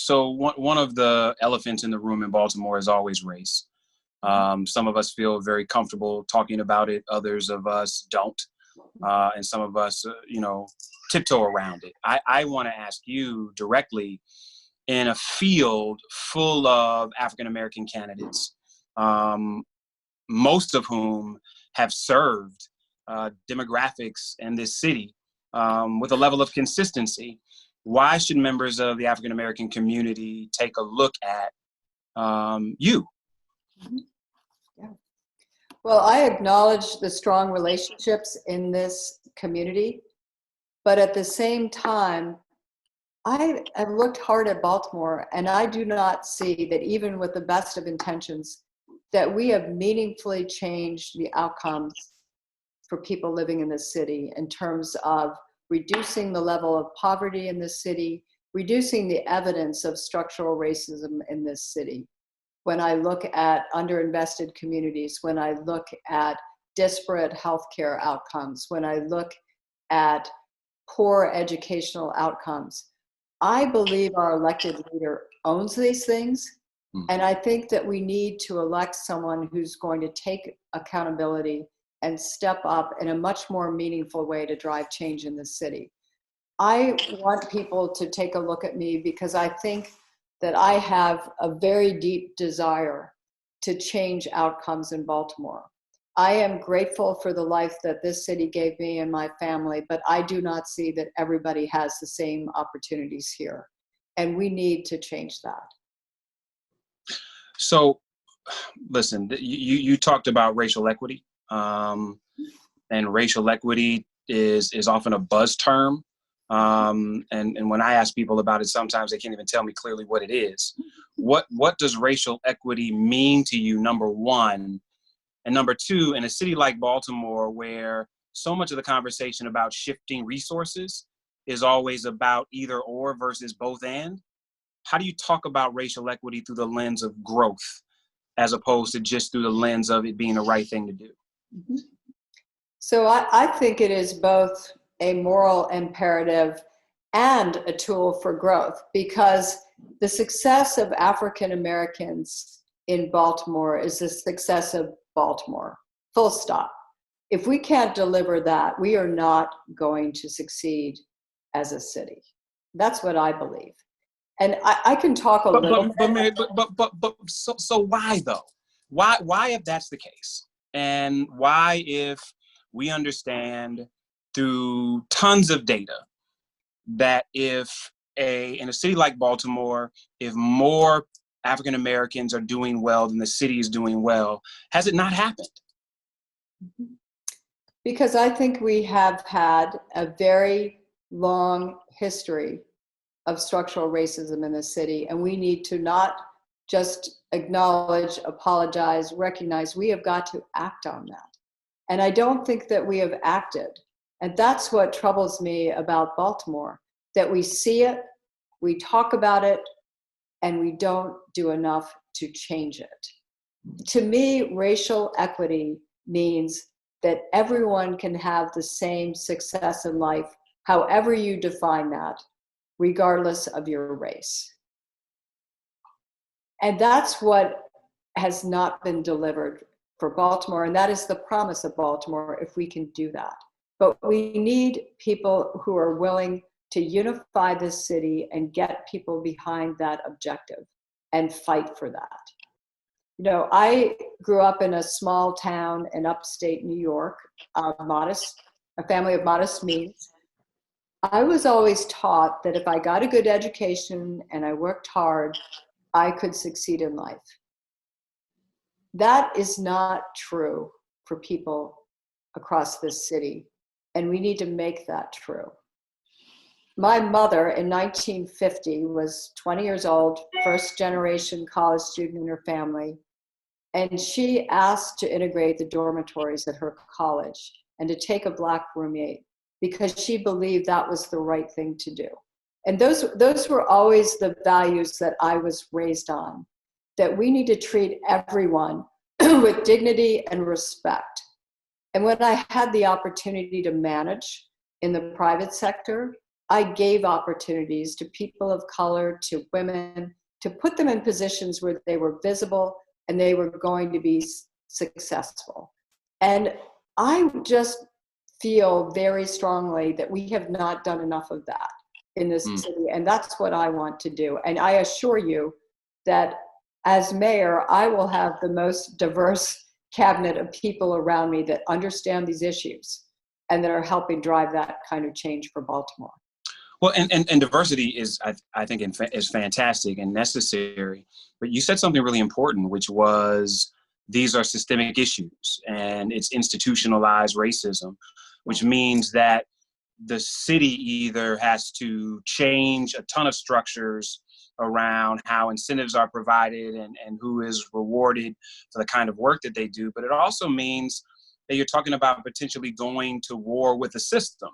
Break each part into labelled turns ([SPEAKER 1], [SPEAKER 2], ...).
[SPEAKER 1] So one of the elephants in the room in Baltimore is always race. Some of us feel very comfortable talking about it. Others of us don't. And some of us, tiptoe around it. I want to ask you directly, in a field full of African-American candidates, most of whom have served demographics in this city with a level of consistency, why should members of the African-American community take a look at you?
[SPEAKER 2] Yeah. Well, I acknowledge the strong relationships in this community, but at the same time, I have looked hard at Baltimore, and I do not see that even with the best of intentions, that we have meaningfully changed the outcomes for people living in this city in terms of reducing the level of poverty in this city, reducing the evidence of structural racism in this city. When I look at underinvested communities, when I look at disparate healthcare outcomes, when I look at poor educational outcomes, I believe our elected leader owns these things. And I think that we need to elect someone who's going to take accountability and step up in a much more meaningful way to drive change in the city. I want people to take a look at me because I think that I have a very deep desire to change outcomes in Baltimore. I am grateful for the life that this city gave me and my family, but I do not see that everybody has the same opportunities here. And we need to change that.
[SPEAKER 1] So, listen, you talked about racial equity, and racial equity is often a buzz term. And when I ask people about it, sometimes they can't even tell me clearly what it is. What does racial equity mean to you, number one? And number two, in a city like Baltimore, where so much of the conversation about shifting resources is always about either or versus both and, how do you talk about racial equity through the lens of growth as opposed to just through the lens of it being the right thing to do?
[SPEAKER 2] Mm-hmm. So I think it is both a moral imperative and a tool for growth, because the success of African Americans in Baltimore is the success of Baltimore, full stop. If we can't deliver that, we are not going to succeed as a city. That's what I believe. And I can talk a little bit.
[SPEAKER 1] But so why though? Why if that's the case? And why if we understand through tons of data that if in a city like Baltimore, if more African Americans are doing well than the city is doing well, has it not happened?
[SPEAKER 2] Because I think we have had a very long history of structural racism in the city, and we need to not just acknowledge, apologize, recognize, we have got to act on that. And I don't think that we have acted. And that's what troubles me about Baltimore, that we see it, we talk about it, and we don't do enough to change it. To me, racial equity means that everyone can have the same success in life, however you define that, regardless of your race. And that's what has not been delivered for Baltimore, and that is the promise of Baltimore if we can do that. But we need people who are willing to unify this city and get people behind that objective and fight for that. You know, I grew up in a small town in upstate New York, a family of modest means. I was always taught that if I got a good education and I worked hard, I could succeed in life. That is not true for people across this city, and we need to make that true. My mother in 1950 was 20 years old, first generation college student in her family, and she asked to integrate the dormitories at her college and to take a Black roommate because she believed that was the right thing to do. And those were always the values that I was raised on, that we need to treat everyone with dignity and respect. And when I had the opportunity to manage in the private sector I gave opportunities to people of color, to women, to put them in positions where they were visible and they were going to be successful. And I just feel very strongly that we have not done enough of that in this city. And that's what I want to do. And I assure you that as mayor, I will have the most diverse cabinet of people around me that understand these issues and that are helping drive that kind of change for Baltimore.
[SPEAKER 1] Well, and diversity is, I think, is fantastic and necessary. But you said something really important, which was these are systemic issues and it's institutionalized racism, which means that the city either has to change a ton of structures around how incentives are provided and who is rewarded for the kind of work that they do. But it also means that you're talking about potentially going to war with the system.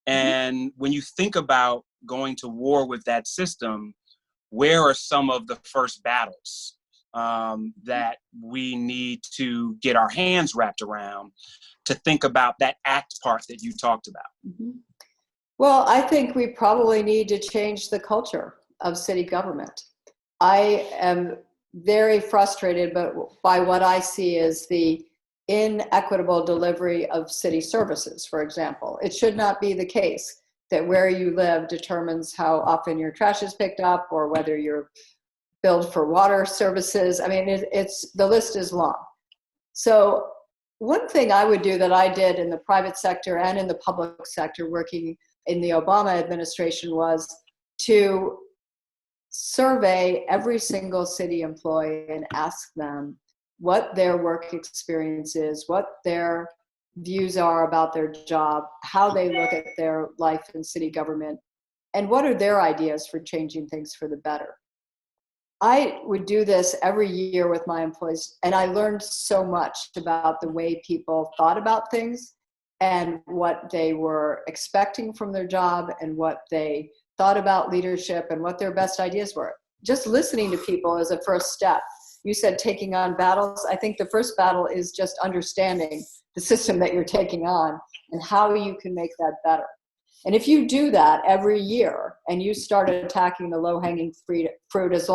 [SPEAKER 1] And when you think about going to war with that system, where are some of the first battles that we need to get our hands wrapped around to think about that act part that you talked about?
[SPEAKER 2] Well, I think we probably need to change the culture of city government. I am very frustrated by what I see as the inequitable delivery of city services, for example. It should not be the case that where you live determines how often your trash is picked up or whether you're billed for water services. I mean, the list is long. So one thing I would do that I did in the private sector and in the public sector working in the Obama administration was to survey every single city employee and ask them what their work experience is, what their views are about their job, how they look at their life in city government, and what are their ideas for changing things for the better. I would do this every year with my employees, and I learned so much about the way people thought about things and what they were expecting from their job and what they thought about leadership and what their best ideas were. Just listening to people is a first step. You said taking on battles. I think the first battle is just understanding the system that you're taking on and how you can make that better. And if you do that every year and you start attacking the low-hanging fruit as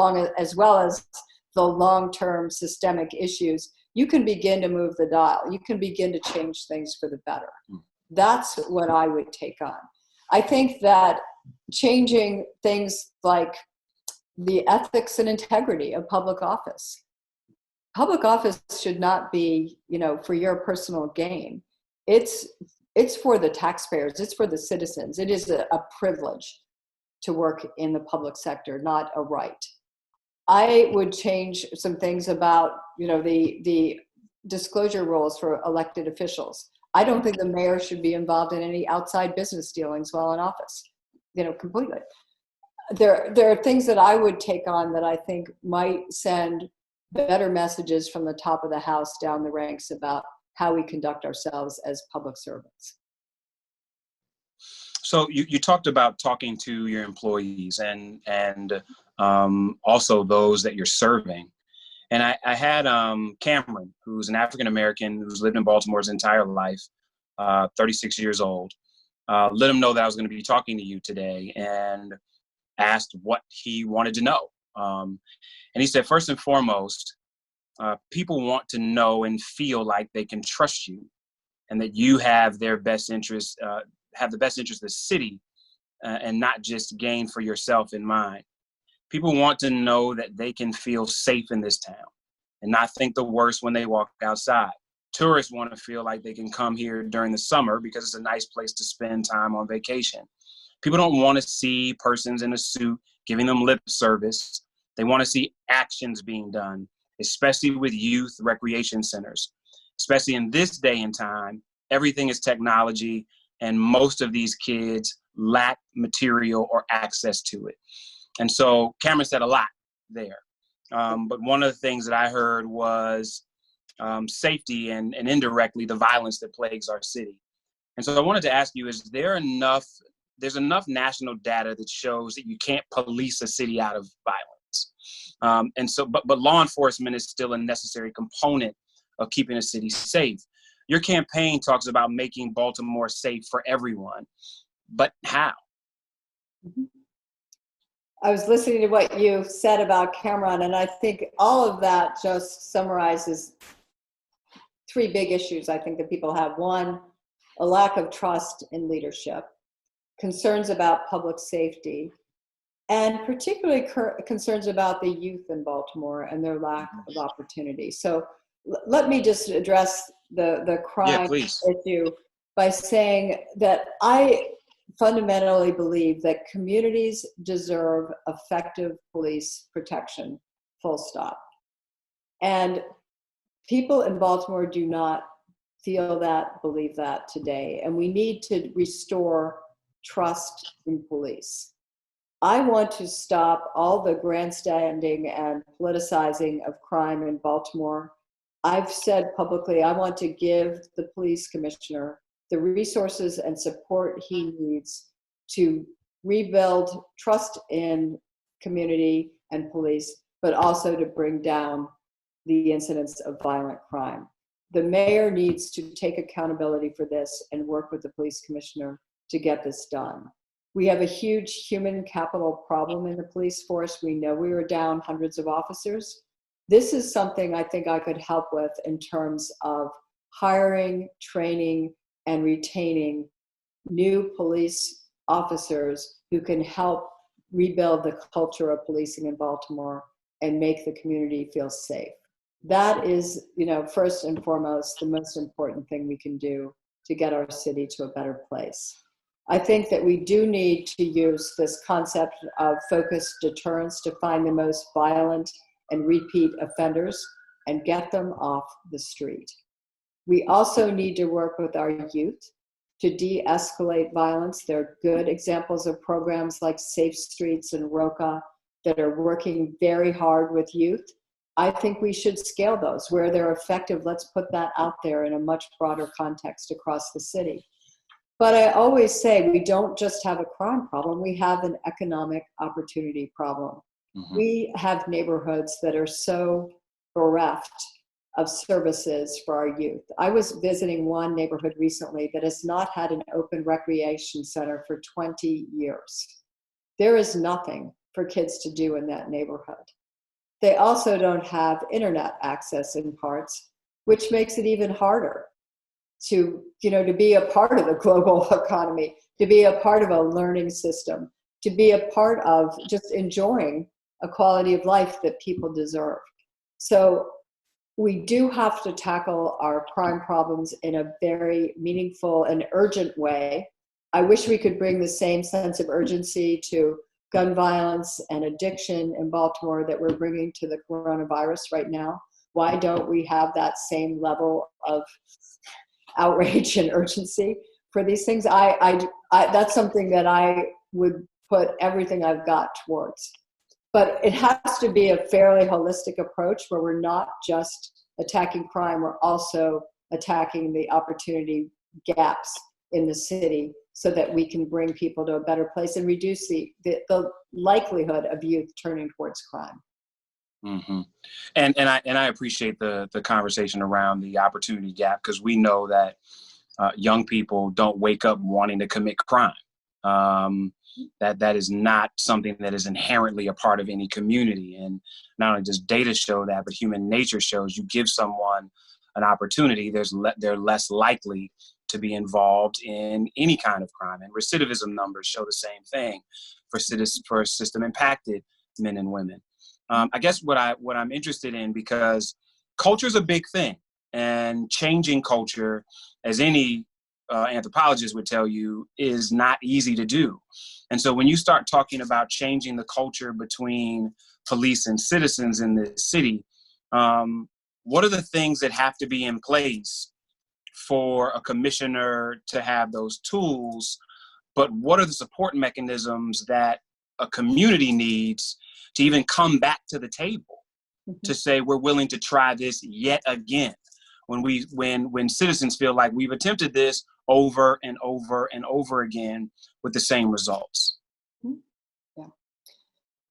[SPEAKER 2] well as the long-term systemic issues, you can begin to move the dial. You can begin to change things for the better. That's what I would take on. I think that changing things like the ethics and integrity of public office. Public office should not be, for your personal gain. It's for the taxpayers. It's for the citizens. It is a privilege to work in the public sector, not a right. I would change some things about, the disclosure rules for elected officials. I don't think the mayor should be involved in any outside business dealings while in office, completely. There are things that I would take on that I think might send better messages from the top of the house down the ranks about how we conduct ourselves as public servants.
[SPEAKER 1] So you talked about talking to your employees and also those that you're serving. And I had Cameron, who's an African-American who's lived in Baltimore his entire life, 36 years old, let him know that I was going to be talking to you today and asked what he wanted to know. And he said, first and foremost, people want to know and feel like they can trust you and that you have their best interest, have the best interest of the city and not just gain for yourself in mind. People want to know that they can feel safe in this town and not think the worst when they walk outside. Tourists want to feel like they can come here during the summer because it's a nice place to spend time on vacation. People don't want to see persons in a suit giving them lip service. They want to see actions being done, especially with youth recreation centers. Especially in this day and time, everything is technology, and most of these kids lack material or access to it. And so Cameron said a lot there. But one of the things that I heard was safety and indirectly the violence that plagues our city. And so I wanted to ask you, there's enough national data that shows that you can't police a city out of violence. But law enforcement is still a necessary component of keeping a city safe. Your campaign talks about making Baltimore safe for everyone, but how?
[SPEAKER 2] Mhm. I was listening to what you said about Cameron, and I think all of that just summarizes three big issues I think that people have. One, a lack of trust in leadership, concerns about public safety, and particularly concerns about the youth in Baltimore and their lack of opportunity. So let me just address the
[SPEAKER 1] Yeah,
[SPEAKER 2] crime
[SPEAKER 1] please.
[SPEAKER 2] issue by saying that I fundamentally believe that communities deserve effective police protection, full stop. And people in Baltimore do not feel that, believe that today. And we need to restore trust in police. I want to stop all the grandstanding and politicizing of crime in Baltimore. I've said publicly, I want to give the police commissioner the resources and support he needs to rebuild trust in community and police, but also to bring down the incidence of violent crime. The mayor needs to take accountability for this and work with the police commissioner to get this done. We have a huge human capital problem in the police force. We know we were down hundreds of officers. This is something I think I could help with in terms of hiring, training, and retaining new police officers who can help rebuild the culture of policing in Baltimore and make the community feel safe. That is, first and foremost, the most important thing we can do to get our city to a better place. I think that we do need to use this concept of focused deterrence to find the most violent and repeat offenders and get them off the street. We also need to work with our youth to de-escalate violence. There are good examples of programs like Safe Streets and ROCA that are working very hard with youth. I think we should scale those. Where they're effective, let's put that out there in a much broader context across the city. But I always say we don't just have a crime problem, we have an economic opportunity problem. Mm-hmm. We have neighborhoods that are so bereft of services for our youth. I was visiting one neighborhood recently that has not had an open recreation center for 20 years. There is nothing for kids to do in that neighborhood. They also don't have internet access in parts, which makes it even harder to be a part of the global economy, to be a part of a learning system, to be a part of just enjoying a quality of life that people deserve. So we do have to tackle our crime problems in a very meaningful and urgent way. I wish we could bring the same sense of urgency to gun violence and addiction in Baltimore that we're bringing to the coronavirus right now. Why don't we have that same level of outrage and urgency for these things? I that's something that I would put everything I've got towards. But it has to be a fairly holistic approach where we're not just attacking crime, we're also attacking the opportunity gaps in the city so that we can bring people to a better place and reduce the likelihood of youth turning towards crime.
[SPEAKER 1] Mm-hmm. And I appreciate the conversation around the opportunity gap, because we know that young people don't wake up wanting to commit crime. That is not something that is inherently a part of any community. And not only does data show that, but human nature shows you give someone an opportunity, they're less likely to be involved in any kind of crime. And recidivism numbers show the same thing for system impacted men and women. I guess what I'm interested in, because culture is a big thing, and changing culture, as any anthropologist would tell you, is not easy to do. And so when you start talking about changing the culture between police and citizens in this city, what are the things that have to be in place for a commissioner to have those tools? But what are the support mechanisms that a community needs to even come back to the table to say we're willing to try this yet again, when citizens feel like we've attempted this over and over and over again with the same results?
[SPEAKER 2] Yeah.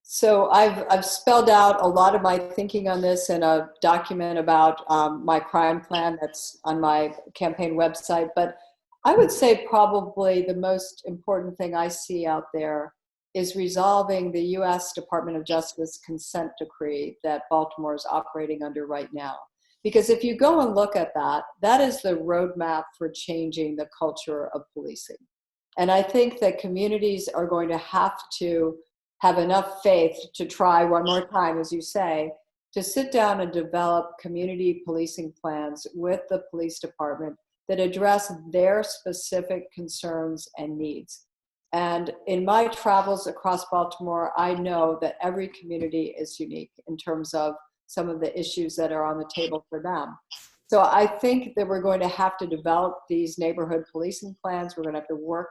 [SPEAKER 2] So I've spelled out a lot of my thinking on this in a document about my crime plan that's on my campaign website. But I would say probably the most important thing I see out there is resolving the U.S. Department of Justice consent decree that Baltimore is operating under right now. Because if you go and look at that, that is the roadmap for changing the culture of policing. And I think that communities are going to have enough faith to try one more time, as you say, to sit down and develop community policing plans with the police department that address their specific concerns and needs. And in my travels across Baltimore, I know that every community is unique in terms of some of the issues that are on the table for them. So I think that we're going to have to develop these neighborhood policing plans. We're going to have to work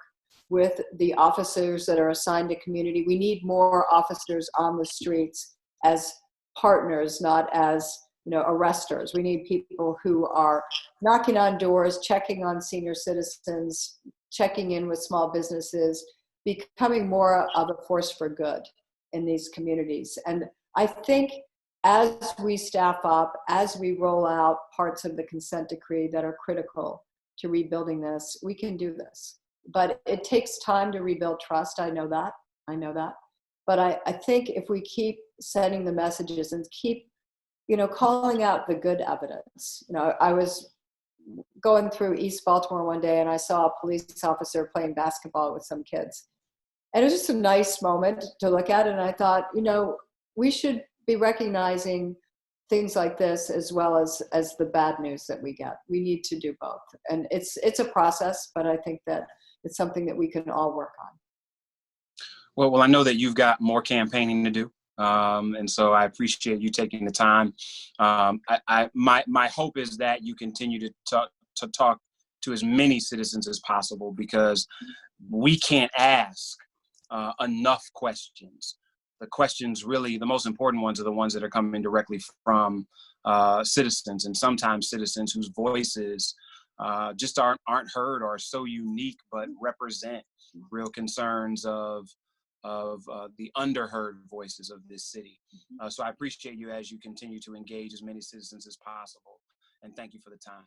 [SPEAKER 2] with the officers that are assigned to community. We need more officers on the streets as partners, not as arresters. We need people who are knocking on doors, checking on senior citizens, checking in with small businesses, becoming more of a force for good in these communities. And I think as we staff up, as we roll out parts of the consent decree that are critical to rebuilding this, we can do this. But it takes time to rebuild trust. I know that. But I think if we keep sending the messages and keep, calling out the good evidence. I was going through East Baltimore one day and I saw a police officer playing basketball with some kids. And it was just a nice moment to look at. And I thought, we should be recognizing things like this as well as the bad news that we get. We need to do both. And it's a process, but I think that it's something that we can all work on.
[SPEAKER 1] Well, I know that you've got more campaigning to do. And so I appreciate you taking the time. My hope is that you continue to talk to as many citizens as possible, because we can't ask enough questions. The questions, really, the most important ones, are the ones that are coming directly from citizens, and sometimes citizens whose voices just aren't heard, or are so unique, but represent real concerns of the underheard voices of this city. So I appreciate you as you continue to engage as many citizens as possible. And thank you for the time.